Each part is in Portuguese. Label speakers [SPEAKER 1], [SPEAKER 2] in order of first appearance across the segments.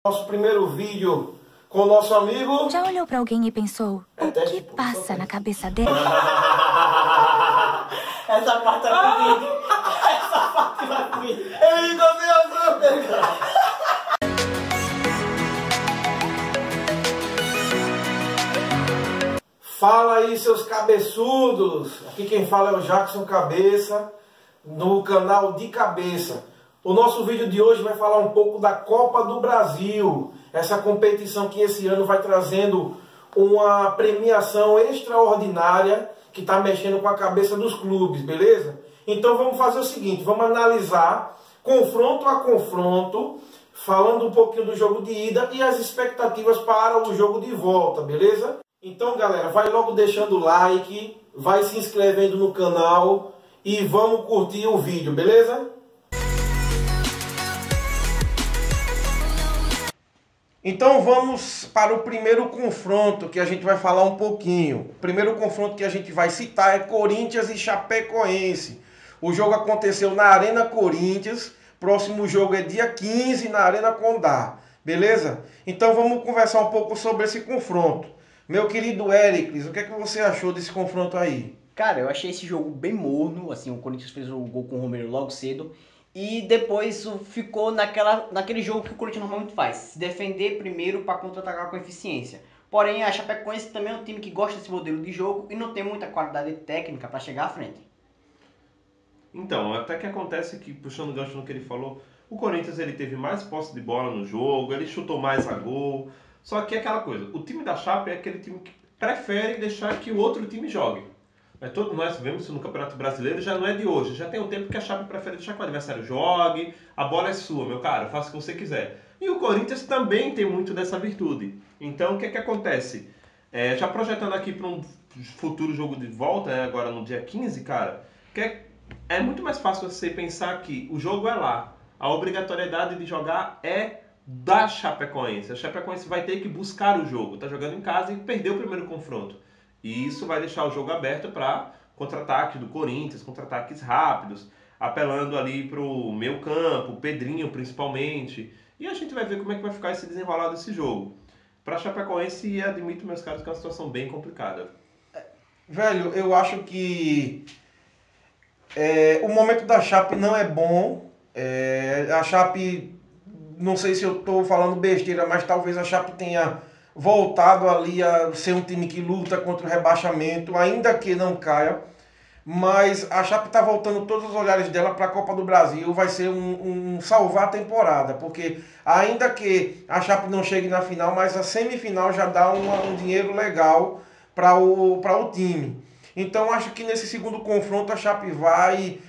[SPEAKER 1] Nosso primeiro vídeo com o nosso amigo.
[SPEAKER 2] Já olhou pra alguém e pensou, o que passa na cabeça dele?
[SPEAKER 3] Essa parte vai comigo. Essa parte vai comigo.
[SPEAKER 1] Ei, Gabriel! Fala aí, seus cabeçudos. Aqui quem fala é o Jackson Cabeça, no canal de Cabeça. O nosso vídeo de hoje vai falar um pouco da Copa do Brasil, essa competição que esse ano vai trazendo uma premiação extraordinária que está mexendo com a cabeça dos clubes, beleza? Então vamos fazer o seguinte, vamos analisar confronto a confronto, falando um pouquinho do jogo de ida e as expectativas para o jogo de volta, beleza? Então galera, vai logo deixando o like, vai se inscrevendo no canal e vamos curtir o vídeo, beleza? Então vamos para o primeiro confronto que a gente vai falar um pouquinho. O primeiro confronto que a gente vai citar é Corinthians e Chapecoense. O jogo aconteceu na Arena Corinthians. Próximo jogo é dia 15 na Arena Condá. Beleza? Então vamos conversar um pouco sobre esse confronto. Meu querido Éricles, o que é que você achou desse confronto aí?
[SPEAKER 3] Cara, eu achei esse jogo bem morno. Assim, o Corinthians fez o gol com o Romero logo cedo. E depois ficou naquele jogo que o Corinthians normalmente faz. Se defender primeiro para contra-atacar com eficiência. Porém, a Chapecoense também é um time que gosta desse modelo de jogo e não tem muita qualidade técnica para chegar à frente.
[SPEAKER 4] Então, até que acontece que, puxando o gancho no que ele falou, o Corinthians ele teve mais posse de bola no jogo, ele chutou mais a gol. Só que é aquela coisa, o time da Chape é aquele time que prefere deixar que o outro time jogue. Todos nós vemos isso no Campeonato Brasileiro, já não é de hoje, já tem um tempo que a Chape prefere deixar que o adversário jogue, a bola é sua, meu cara, faça o que você quiser. E o Corinthians também tem muito dessa virtude. Então, o que é que acontece? Já projetando aqui para um futuro jogo de volta, agora no dia 15, cara, é muito mais fácil você pensar que o jogo é lá, a obrigatoriedade de jogar é da Chapecoense. A Chapecoense vai ter que buscar o jogo, tá jogando em casa e perdeu o primeiro confronto. E isso vai deixar o jogo aberto para contra-ataques do Corinthians, contra-ataques rápidos, apelando ali para o meio campo, Pedrinho principalmente. E a gente vai ver como é que vai ficar esse desenrolar desse jogo. Para a Chapecoense, admito, meus caros, que é uma situação bem complicada.
[SPEAKER 1] Velho, eu acho que o momento da Chape não é bom. A Chape, não sei se eu estou falando besteira, mas talvez a Chape tenha voltado ali a ser um time que luta contra o rebaixamento, ainda que não caia, mas a Chape está voltando todos os olhares dela para a Copa do Brasil, vai ser um salvar a temporada, porque ainda que a Chape não chegue na final, mas a semifinal já dá um dinheiro legal para o time. Então acho que nesse segundo confronto a Chape vai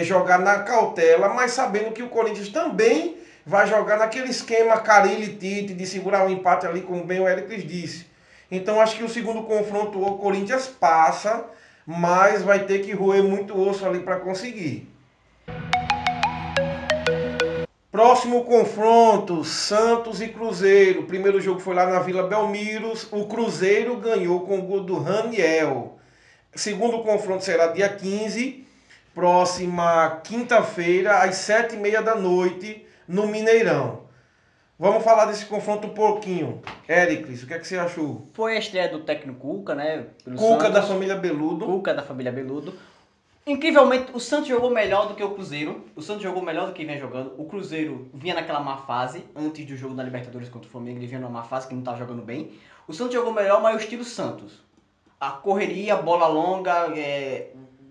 [SPEAKER 1] jogar na cautela, mas sabendo que o Corinthians também vai jogar naquele esquema Carille e Tite de segurar o empate ali, como bem o Éricles disse. Então acho que o segundo confronto o Corinthians passa, mas vai ter que roer muito osso ali para conseguir. Próximo confronto, Santos e Cruzeiro. O primeiro jogo foi lá na Vila Belmiro. O Cruzeiro ganhou com o gol do Raniel. Segundo confronto será dia 15, próxima quinta-feira, às 7h30 da noite, no Mineirão. Vamos falar desse confronto um pouquinho. Éricles, o que é que você achou?
[SPEAKER 3] Foi a estreia do técnico Cuca, né?
[SPEAKER 1] Cuca Santos, da família Beludo.
[SPEAKER 3] Cuca da família Beludo. Incrivelmente, o Santos jogou melhor do que o Cruzeiro. O Santos jogou melhor do que vinha jogando. O Cruzeiro vinha naquela má fase. Antes do jogo da Libertadores contra o Flamengo, ele vinha numa má fase que não estava jogando bem. O Santos jogou melhor, mas o estilo Santos. A correria, bola longa,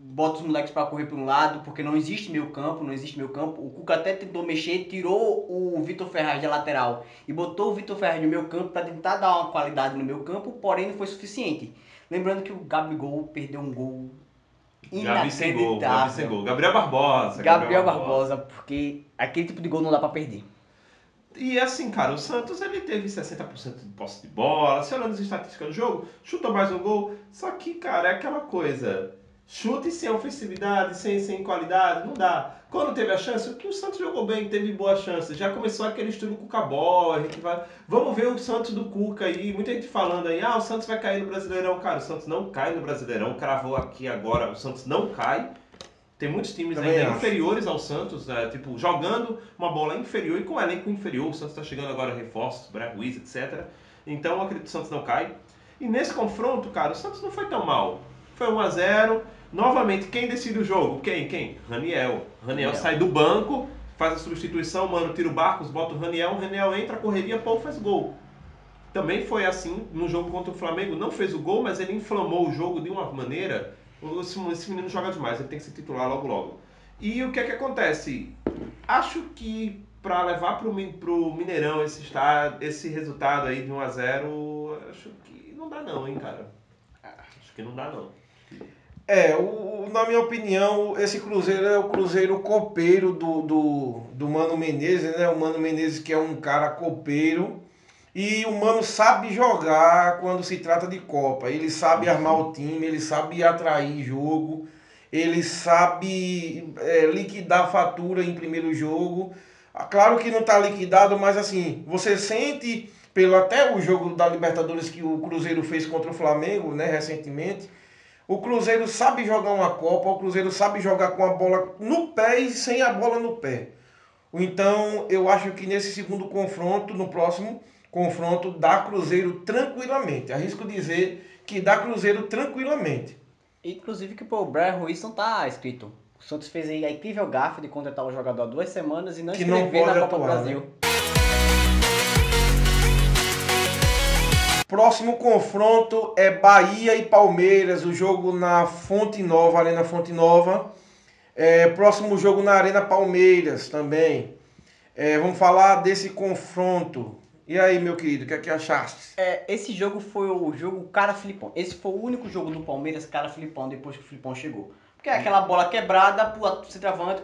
[SPEAKER 3] bota os moleques para correr para um lado, porque não existe meio campo, O Cuca até tentou mexer, tirou o Vitor Ferraz da lateral e botou o Vitor Ferraz no meio campo para tentar dar uma qualidade no meio campo, porém não foi suficiente. Lembrando que o Gabigol perdeu um gol inacreditável.
[SPEAKER 4] Gabi sem gol. Gabriel Barbosa.
[SPEAKER 3] Gabriel Barbosa, porque aquele tipo de gol não dá para perder.
[SPEAKER 4] E assim, cara, o Santos ele teve 60% de posse de bola, se olhando as estatísticas do jogo, chutou mais um gol, só que, cara, é aquela coisa, chute sem ofensividade, sem qualidade, não dá. Quando teve a chance, o Santos jogou bem, teve boa chance, já começou aquele estilo Cuca-Bola, a gente vai... Vamos ver o Santos do Cuca aí, muita gente falando aí, o Santos vai cair no Brasileirão, cara, o Santos não cai no Brasileirão, cravou aqui agora, o Santos não cai. Tem muitos times
[SPEAKER 1] Também
[SPEAKER 4] ainda
[SPEAKER 1] acho.
[SPEAKER 4] inferiores ao Santos, tipo, jogando uma bola inferior e com um elenco inferior. O Santos está chegando agora a reforços, Brian Ruiz, etc. Então eu acredito que o Santos não cai. E nesse confronto, cara, o Santos não foi tão mal. Foi 1-0. Novamente, quem decide o jogo? Quem? Raniel. Raniel sai do banco, faz a substituição, mano, tira o Barcos, bota o Raniel entra, correria, pô, faz gol. Também foi assim no jogo contra o Flamengo. Não fez o gol, mas ele inflamou o jogo de uma maneira. Esse menino joga demais, ele tem que se titular logo. E o que é que acontece? Acho que para levar pro Mineirão esse resultado aí de 1-0, acho que não dá não, hein, cara. Acho que não dá não.
[SPEAKER 1] Na minha opinião, esse Cruzeiro é o Cruzeiro copeiro do Mano Menezes, né? O Mano Menezes que é um cara copeiro. E o Mano sabe jogar quando se trata de Copa. Ele sabe armar o time, ele sabe atrair jogo, ele sabe liquidar a fatura em primeiro jogo. Claro que não está liquidado, mas assim, você sente, pelo até o jogo da Libertadores que o Cruzeiro fez contra o Flamengo, né, recentemente, o Cruzeiro sabe jogar uma Copa, o Cruzeiro sabe jogar com a bola no pé e sem a bola no pé. Então, eu acho que nesse segundo confronto, no próximo confronto, dá Cruzeiro tranquilamente. Arrisco dizer que dá Cruzeiro tranquilamente.
[SPEAKER 3] Inclusive que o Brian Ruiz não tá escrito. O Santos fez aí a incrível gafe de contratar o jogador há 2 semanas e não escrever na Copa do Brasil. Né?
[SPEAKER 1] Próximo confronto é Bahia e Palmeiras, o jogo na Fonte Nova, Arena Fonte Nova. Próximo jogo na Arena Palmeiras também. Vamos falar desse confronto. E aí, meu querido, o que é que achaste?
[SPEAKER 3] Esse jogo foi o jogo cara Filipão. Esse foi o único jogo do Palmeiras cara Filipão depois que o Filipão chegou. Porque é aquela bola quebrada pro centroavante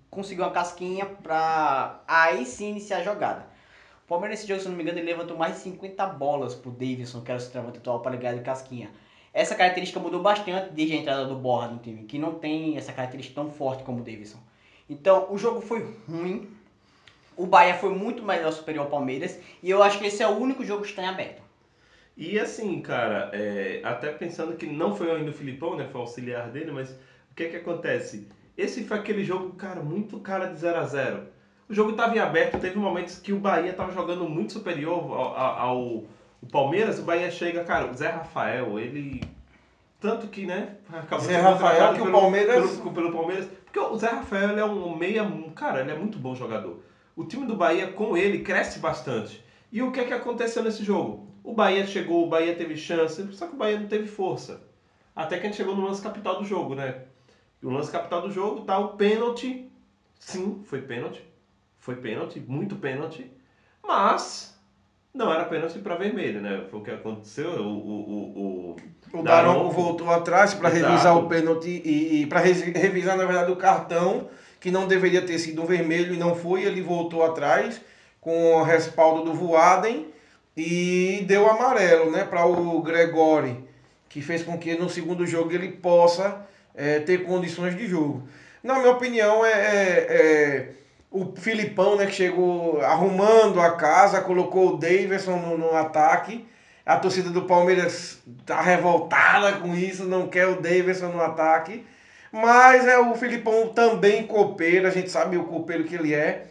[SPEAKER 3] conseguiu uma casquinha pra aí sim iniciar a jogada. O Palmeiras nesse jogo, se não me engano, ele levantou mais de 50 bolas pro Davidson, que era o centroavante atual, para ligar de casquinha. Essa característica mudou bastante desde a entrada do Borja no time, que não tem essa característica tão forte como o Davidson. Então, o jogo foi ruim. O Bahia foi muito melhor superior ao Palmeiras. E eu acho que esse é o único jogo que está em aberto.
[SPEAKER 4] E assim, cara, até pensando que não foi ainda o Filipão, né? Foi o auxiliar dele, mas o que é que acontece? Esse foi aquele jogo, cara, muito cara de 0-0. O jogo estava em aberto, teve momentos que o Bahia estava jogando muito superior ao Palmeiras. O Bahia chega, cara, o Zé Rafael, ele... Tanto que, né?
[SPEAKER 1] Acabou Zé Rafael que o Palmeiras...
[SPEAKER 4] Pelo Palmeiras. Porque o Zé Rafael ele é um meia... Cara, ele é muito bom jogador. O time do Bahia, com ele, cresce bastante. E o que é que aconteceu nesse jogo? O Bahia chegou, o Bahia teve chance, só que o Bahia não teve força. Até que a gente chegou no lance capital do jogo, né? E o lance capital do jogo tá o pênalti. Sim, foi pênalti. Foi pênalti, muito pênalti. Mas não era pênalti para vermelho, né? Foi o que aconteceu. O
[SPEAKER 1] Daronco voltou atrás para revisar o pênalti e para revisar, na verdade, o cartão, que não deveria ter sido um vermelho e não foi. Ele voltou atrás com o respaldo do Voaden e deu amarelo, né, para o Gregório, que fez com que no segundo jogo ele possa ter condições de jogo. Na minha opinião, o Filipão, né, que chegou arrumando a casa, colocou o Davidson no ataque. A torcida do Palmeiras está revoltada com isso, não quer o Davidson no ataque. Mas o Filipão também copeiro, a gente sabe o copeiro que ele é.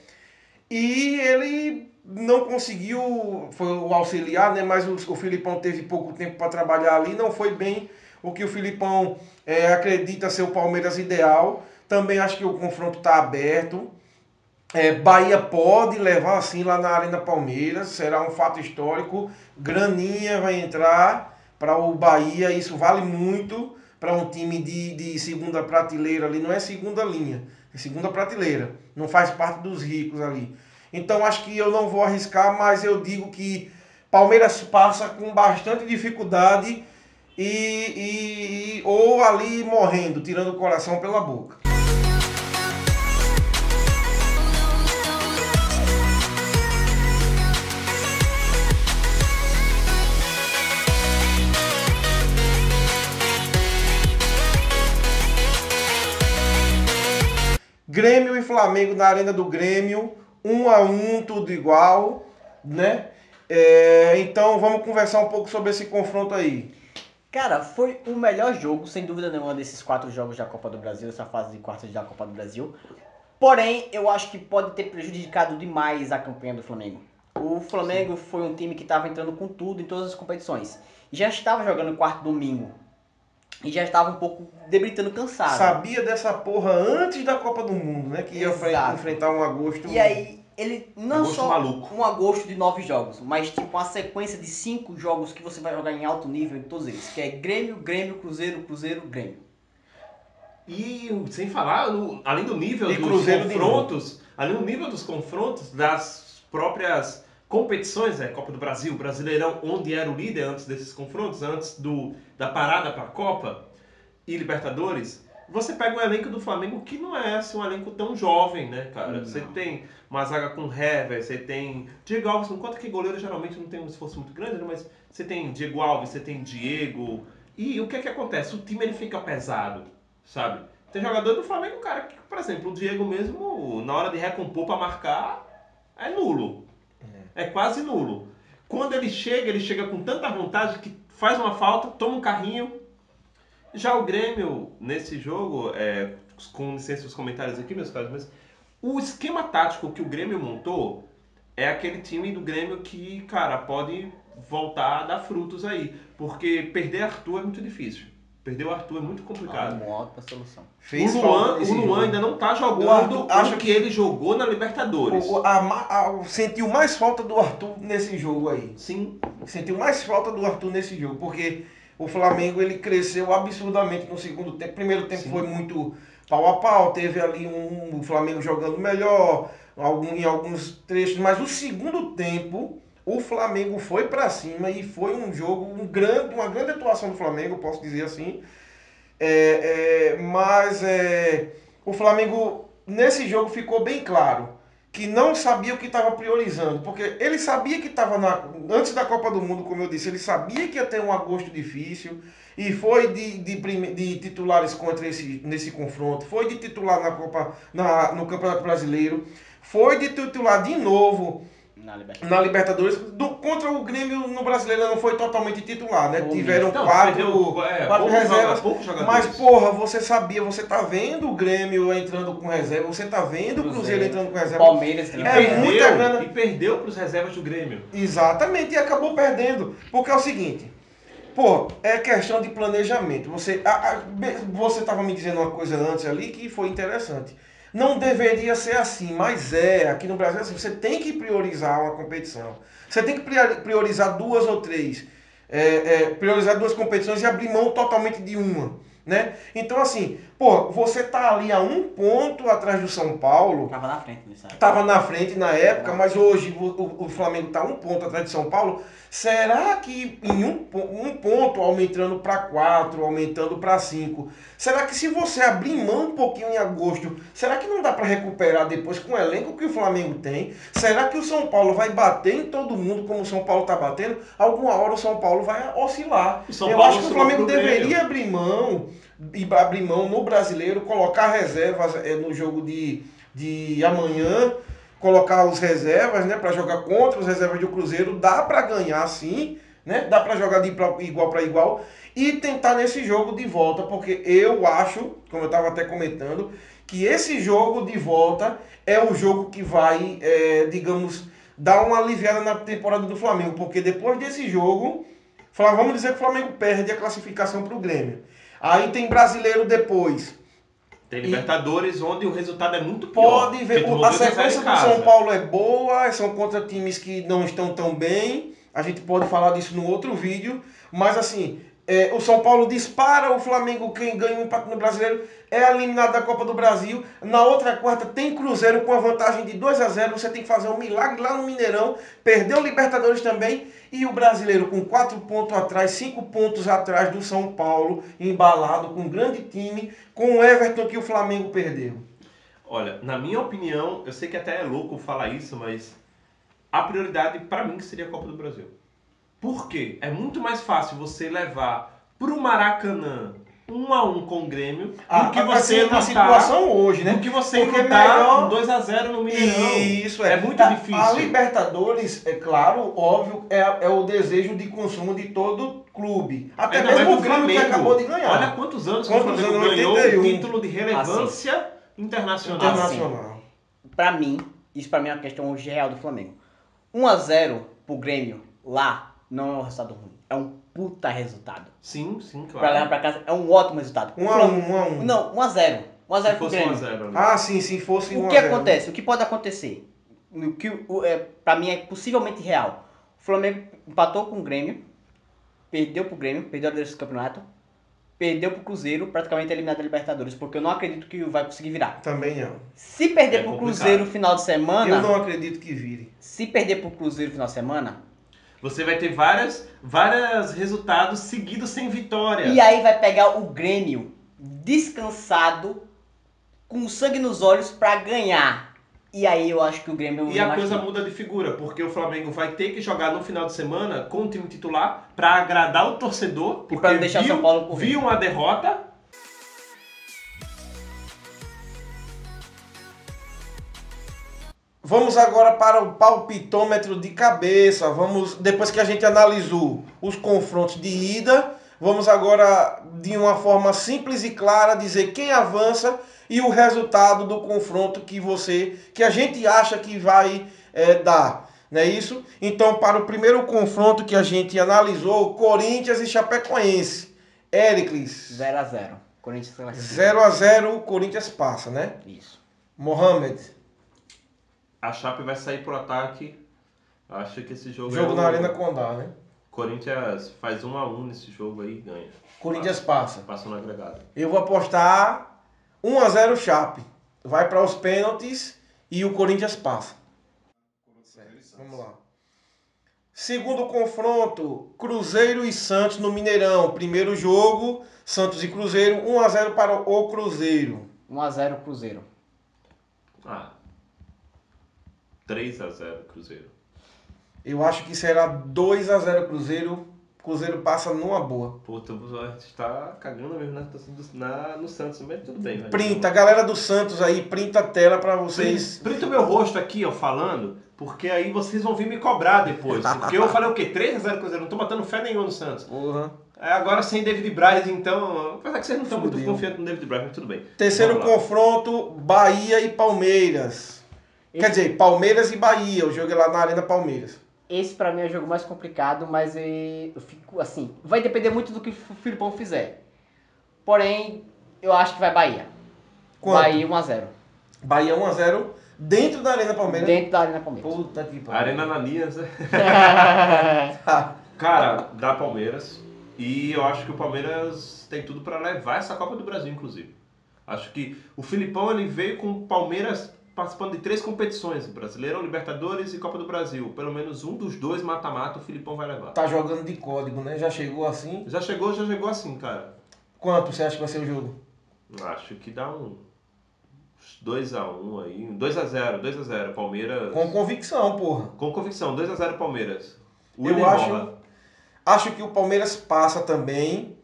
[SPEAKER 1] E ele não conseguiu, foi o auxiliar, né, mas o Filipão teve pouco tempo para trabalhar ali. Não foi bem o que o Filipão acredita ser o Palmeiras ideal. Também acho que o confronto está aberto. Bahia pode levar assim lá na Arena Palmeiras, será um fato histórico. Graninha vai entrar para o Bahia, isso vale muito para um time de segunda prateleira ali, não é segunda linha, é segunda prateleira, não faz parte dos ricos ali. Então acho que eu não vou arriscar, mas eu digo que Palmeiras passa com bastante dificuldade ou ali morrendo, tirando o coração pela boca. Grêmio e Flamengo na Arena do Grêmio, 1-1, tudo igual, né? Então vamos conversar um pouco sobre esse confronto aí.
[SPEAKER 3] Cara, foi o melhor jogo, sem dúvida nenhuma, desses 4 jogos da Copa do Brasil, essa fase de quartas da Copa do Brasil. Porém, eu acho que pode ter prejudicado demais a campanha do Flamengo. O Flamengo foi um time que estava entrando com tudo em todas as competições. Já estava jogando quarto domingo. E já estava um pouco debritando cansado.
[SPEAKER 1] Sabia dessa porra antes da Copa do Mundo, né? Que ia enfrentar um agosto.
[SPEAKER 3] E aí, ele não
[SPEAKER 4] agosto
[SPEAKER 3] só
[SPEAKER 4] maluco.
[SPEAKER 3] Um agosto de 9 jogos, mas tipo uma sequência de 5 jogos que você vai jogar em alto nível em todos eles. Que é Grêmio, Cruzeiro, Grêmio.
[SPEAKER 4] E sem falar, além do nível
[SPEAKER 1] E
[SPEAKER 4] dos
[SPEAKER 1] Cruzeiro
[SPEAKER 4] confrontos, além do nível dos confrontos das próprias competições, Copa do Brasil, Brasileirão, onde era o líder antes desses confrontos, antes da parada para a Copa e Libertadores, você pega um elenco do Flamengo que não é assim, um elenco tão jovem, né, cara? Você tem uma zaga com Hever, você tem Diego Alves, não conta que goleiro geralmente não tem um esforço muito grande, né? Mas você tem Diego Alves, você tem Diego, e o que é que acontece? O time ele fica pesado, sabe? Tem jogador do Flamengo, cara, que, por exemplo, o Diego mesmo, na hora de recompor para marcar, é nulo. É quase nulo. Quando ele chega com tanta vontade que faz uma falta, toma um carrinho. Já o Grêmio, nesse jogo, com licença os comentários aqui, meus caros, mas o esquema tático que o Grêmio montou é aquele time do Grêmio que, cara, pode voltar a dar frutos aí. Porque perder Arthur é muito difícil. Perder o Arthur é muito complicado.
[SPEAKER 3] Uma ótima solução.
[SPEAKER 4] O Luan ainda não tá jogando o que ele jogou na Libertadores.
[SPEAKER 1] Sentiu mais falta do Arthur nesse jogo aí.
[SPEAKER 4] Sim.
[SPEAKER 1] Sentiu mais falta do Arthur nesse jogo, porque o Flamengo ele cresceu absurdamente no segundo tempo. Primeiro tempo foi muito pau a pau, teve ali o Flamengo jogando melhor em alguns trechos, mas o segundo tempo o Flamengo foi para cima e foi um jogo, uma grande atuação do Flamengo, posso dizer assim. Mas o Flamengo nesse jogo ficou bem claro que não sabia o que estava priorizando, porque ele sabia que estava antes da Copa do Mundo, como eu disse, ele sabia que ia ter um agosto difícil e foi de titulares nesse confronto, foi de titular no Campeonato Brasileiro, foi de titular de novo na Libertadores. Contra o Grêmio no Brasileiro não foi totalmente titular, né? Tiveram quatro reservas. Mas, porra, você sabia, você tá vendo o Grêmio entrando com reserva, você tá vendo o Cruzeiro entrando com reserva.
[SPEAKER 3] Palmeiras
[SPEAKER 1] muita grana.
[SPEAKER 4] E perdeu pros reservas do Grêmio.
[SPEAKER 1] Exatamente, e acabou perdendo. Porque é o seguinte, pô, é questão de planejamento. Você tava me dizendo uma coisa antes ali que foi interessante. Não deveria ser assim, mas aqui no Brasil, assim, você tem que priorizar uma competição. Você tem que priorizar 2 ou 3. Priorizar 2 competições e abrir mão totalmente de uma. Né? Então, assim, pô, você tá ali a 1 ponto atrás do São Paulo.
[SPEAKER 3] Tava na frente nessa época.
[SPEAKER 1] Tava na frente na época, mas hoje o Flamengo tá 1 ponto atrás de São Paulo. Será que em um ponto, aumentando para 4, aumentando para 5, será que se você abrir mão um pouquinho em agosto, será que não dá para recuperar depois com o elenco que o Flamengo tem? Será que o São Paulo vai bater em todo mundo como o São Paulo tá batendo? Alguma hora o São Paulo vai oscilar. Eu acho que o Flamengo deveria abrir mão no Brasileiro, colocar reservas no jogo de amanhã, colocar os reservas, né, para jogar contra os reservas do Cruzeiro. Dá para ganhar sim, né? Dá para jogar de igual para igual e tentar nesse jogo de volta, porque eu acho, como eu estava até comentando, que esse jogo de volta é o jogo que vai, digamos, dar uma aliviada na temporada do Flamengo, porque depois desse jogo, vamos dizer que o Flamengo perde a classificação para o Grêmio. Aí tem Brasileiro depois.
[SPEAKER 4] Tem Libertadores, onde o resultado é muito pior.
[SPEAKER 1] Pode ver, a sequência do São Paulo é boa, são contra times que não estão tão bem. A gente pode falar disso no outro vídeo. Mas assim, o São Paulo dispara, o Flamengo, quem ganha o empate no Brasileiro, é eliminado da Copa do Brasil. Na outra quarta tem Cruzeiro com a vantagem de 2-0. Você tem que fazer um milagre lá no Mineirão. Perdeu o Libertadores também. E o Brasileiro com 4 pontos atrás, 5 pontos atrás do São Paulo, embalado, com um grande time, com o Everton que o Flamengo perdeu.
[SPEAKER 4] Olha, na minha opinião, eu sei que até é louco falar isso, mas a prioridade para mim seria a Copa do Brasil. Por quê? É muito mais fácil você levar pro Maracanã 1-1 com o Grêmio,
[SPEAKER 1] do que você na situação hoje, né?
[SPEAKER 4] Do que você
[SPEAKER 1] Porque
[SPEAKER 4] lutar 2-0 no Mineirão.
[SPEAKER 1] Isso
[SPEAKER 4] é muito difícil.
[SPEAKER 1] A Libertadores, é claro, óbvio, é o desejo de consumo de todo clube. Até mesmo o Grêmio que acabou de ganhar.
[SPEAKER 4] Olha quantos anos que o Flamengo ganhou o título de relevância internacional.
[SPEAKER 3] Pra mim, isso pra mim é uma questão hoje real do Flamengo. 1-0 pro Grêmio lá não é um resultado ruim. É um puta resultado.
[SPEAKER 4] Sim, claro.
[SPEAKER 3] Pra levar pra casa é um ótimo resultado.
[SPEAKER 1] 1-1.
[SPEAKER 3] Não, 1-0. 1-0 pro Grêmio.
[SPEAKER 4] 1-0,
[SPEAKER 1] né? Se fosse 1-0.
[SPEAKER 3] O que acontece? O que pode acontecer? Pra mim é possivelmente real. O Flamengo empatou com o Grêmio, perdeu pro Grêmio, perdeu a liderança do campeonato, perdeu pro Cruzeiro, praticamente eliminado da Libertadores, porque eu não acredito que vai conseguir virar.
[SPEAKER 1] Também não.
[SPEAKER 3] Se perder pro Cruzeiro no final de semana...
[SPEAKER 1] Eu não acredito que vire.
[SPEAKER 3] Se perder pro Cruzeiro no final de semana...
[SPEAKER 4] Você vai ter vários resultados seguidos sem vitória.
[SPEAKER 3] E aí vai pegar o Grêmio descansado, com sangue nos olhos pra ganhar. E aí eu acho que o Grêmio...
[SPEAKER 4] E a coisa muda de figura, porque o Flamengo vai ter que jogar no final de semana com o time titular pra agradar o torcedor, porque
[SPEAKER 3] pra não deixar o São Paulo correr.
[SPEAKER 4] Viu uma derrota.
[SPEAKER 1] Vamos agora para o palpitômetro de cabeça. Depois que a gente analisou os confrontos de ida, vamos agora, de uma forma simples e clara, dizer quem avança e o resultado do confronto que a gente acha que vai dar. Não é isso? Então, para o primeiro confronto que a gente analisou, Corinthians e Chapecoense. Éricles.
[SPEAKER 3] 0-0. Corinthians
[SPEAKER 1] 0-0, Corinthians passa, né?
[SPEAKER 3] Isso.
[SPEAKER 1] Mohamed.
[SPEAKER 4] A Chape vai sair pro ataque. Acho que esse jogo
[SPEAKER 1] na Arena Condá, né?
[SPEAKER 4] Corinthians faz 1-1 nesse jogo aí e ganha.
[SPEAKER 1] Corinthians passa.
[SPEAKER 4] Passa no agregado.
[SPEAKER 1] Eu vou apostar 1-0 Chape. Vai para os pênaltis e o Corinthians passa. Vamos lá. Segundo confronto, Cruzeiro e Santos no Mineirão. Primeiro jogo, Santos e Cruzeiro. 1-0 para o Cruzeiro.
[SPEAKER 3] 1-0 Cruzeiro.
[SPEAKER 4] 3-0 Cruzeiro.
[SPEAKER 1] Eu acho que será 2-0 Cruzeiro. Cruzeiro passa numa boa.
[SPEAKER 4] Pô, a gente tá cagando mesmo no Santos, mas tudo bem. Velho.
[SPEAKER 1] Printa, galera do Santos aí, printa a tela pra vocês.
[SPEAKER 4] Printa o meu rosto aqui, ó, falando, porque aí vocês vão vir me cobrar depois. Porque eu falei o quê? 3-0 Cruzeiro, não tô botando fé nenhuma no Santos.
[SPEAKER 1] Uhum.
[SPEAKER 4] Agora sem David Braz, então... Apesar que vocês não estão muito confiantes no David Braz, mas tudo bem.
[SPEAKER 1] Terceiro confronto, Bahia e Palmeiras. Quer dizer, Palmeiras e Bahia, o jogo é lá na Arena Palmeiras.
[SPEAKER 3] Esse pra mim é o jogo mais complicado, mas eu fico assim, vai depender muito do que o Filipão fizer. Porém, eu acho que vai Bahia.
[SPEAKER 1] Quanto?
[SPEAKER 3] Bahia 1-0.
[SPEAKER 1] Bahia 1-0 dentro da Arena Palmeiras?
[SPEAKER 3] Dentro da Arena Palmeiras.
[SPEAKER 1] Puta que pariu.
[SPEAKER 4] Arena Ananias, né? Cara, dá Palmeiras. E eu acho que o Palmeiras tem tudo pra levar essa Copa do Brasil, inclusive. Acho que o Filipão ele veio com o Palmeiras participando de 3 competições, Brasileirão, Libertadores e Copa do Brasil. Pelo menos um dos 2 mata-mata o Filipão vai levar.
[SPEAKER 1] Tá jogando de código, né? Já chegou assim?
[SPEAKER 4] Já chegou assim, cara.
[SPEAKER 1] Quanto você acha que vai ser o jogo?
[SPEAKER 4] Acho que dá uns 2-1 aí. 2-0, Palmeiras.
[SPEAKER 1] Com convicção, porra.
[SPEAKER 4] Com convicção, 2-0 Palmeiras.
[SPEAKER 1] Eu acho que o Palmeiras passa também.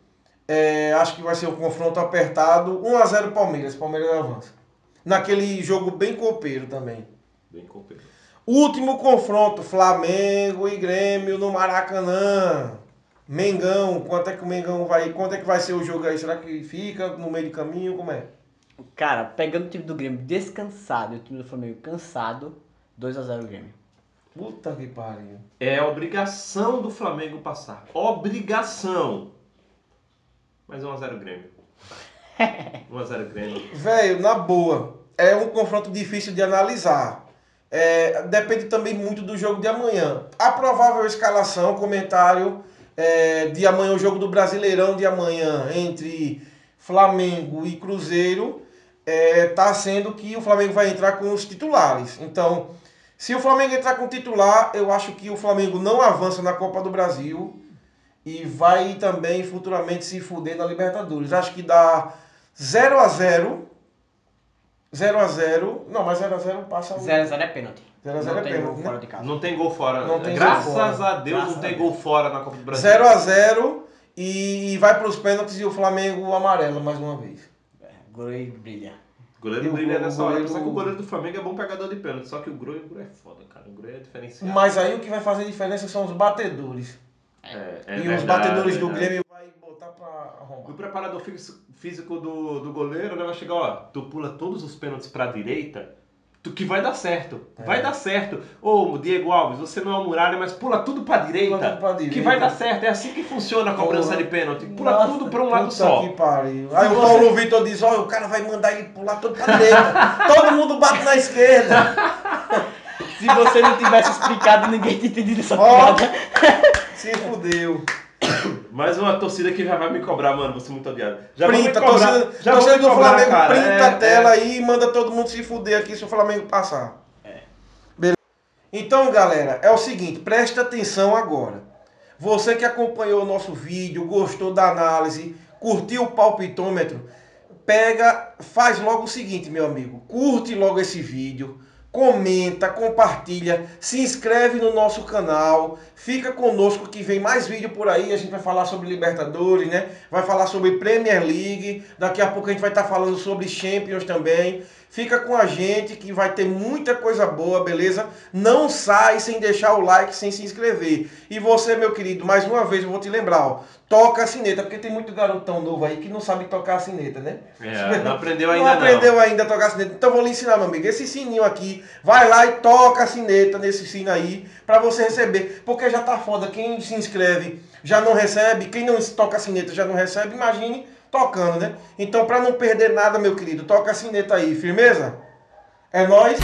[SPEAKER 1] Acho que vai ser um confronto apertado. 1-0 Palmeiras. Palmeiras avança. Naquele jogo bem copeiro também.
[SPEAKER 4] Bem copeiro.
[SPEAKER 1] Último confronto, Flamengo e Grêmio no Maracanã. Mengão, quanto é que o Mengão vai... Quanto é que vai ser o jogo aí? Será que fica no meio do caminho? Como é?
[SPEAKER 3] Cara, pegando o time do Grêmio descansado e o time do Flamengo cansado, 2-0 Grêmio.
[SPEAKER 1] Puta que pariu.
[SPEAKER 4] É obrigação do Flamengo passar. Obrigação. Mas 1-0 Grêmio. 1-0 Grêmio.
[SPEAKER 1] Velho, na boa, é um confronto difícil de analisar. Depende também muito do jogo de amanhã. A provável escalação, comentário de amanhã, o jogo do Brasileirão de amanhã entre Flamengo e Cruzeiro, tá sendo que o Flamengo vai entrar com os titulares. Então, se o Flamengo entrar com o titular, eu acho que o Flamengo não avança na Copa do Brasil e vai também futuramente se fuder na Libertadores. Acho que dá 0-0. 0-0. Não, mas 0-0 passa...
[SPEAKER 3] 0-0 é pênalti.
[SPEAKER 1] 0-0 é pênalti, né?
[SPEAKER 4] Não tem gol fora.
[SPEAKER 1] Não tem
[SPEAKER 4] Graças
[SPEAKER 1] gol fora.
[SPEAKER 4] a Deus não tem gol fora na Copa do Brasil.
[SPEAKER 1] 0-0 e vai para os pênaltis e o Flamengo amarela mais uma vez.
[SPEAKER 3] O goleiro brilha.
[SPEAKER 4] O goleiro brilha nessa hora. Só que o goleiro do Flamengo é bom pegador de pênalti. Só que o Groy é foda, cara. O Groy é diferenciado.
[SPEAKER 1] Mas aí o que vai fazer diferença são os batedores. E os batedores do Grêmio vai botar pra arrombar.
[SPEAKER 4] O preparador físico do goleiro, né, vai chegar, ó, tu pula todos os pênaltis pra direita, que vai dar certo. Vai dar certo. Ô, Diego Alves, você não é o Muralha, mas pula tudo pra direita, que vai dar certo. É assim que funciona a cobrança de pênalti. Pula tudo pra um lado só.
[SPEAKER 1] Que pariu. Aí o Paulo Vitor diz, ó, o cara vai mandar ele pular todo pra direita. Todo mundo bate na esquerda.
[SPEAKER 3] Se você não tivesse explicado, ninguém tinha entendido essa piada.
[SPEAKER 1] Se fudeu.
[SPEAKER 4] Mais uma torcida que já vai me cobrar, mano. Você muito odiado. Já
[SPEAKER 1] Printa, torcida do Flamengo, printa a tela aí e manda todo mundo se fuder aqui se o Flamengo passar. Beleza? Então, galera, é o seguinte, presta atenção agora. Você que acompanhou o nosso vídeo, gostou da análise, curtiu o palpitômetro, faz logo o seguinte, meu amigo. Curte logo esse vídeo. Comenta, compartilha, se inscreve no nosso canal, fica conosco que vem mais vídeo por aí, a gente vai falar sobre Libertadores, né? Vai falar sobre Premier League, daqui a pouco a gente vai estar falando sobre Champions também. Fica com a gente que vai ter muita coisa boa, beleza? Não sai sem deixar o like, sem se inscrever. E você, meu querido, mais uma vez eu vou te lembrar, ó, toca a sineta, porque tem muito garotão novo aí que não sabe tocar a sineta, né?
[SPEAKER 4] Não aprendeu ainda não.
[SPEAKER 1] Não aprendeu ainda a tocar a sineta. Então vou lhe ensinar, meu amigo. Esse sininho aqui, vai lá e toca a sineta nesse sino aí, pra você receber. Porque já tá foda, quem se inscreve já não recebe, quem não toca a sineta já não recebe, imagine tocando, né? Então pra não perder nada, meu querido, toca a sineta aí, firmeza? É nóis?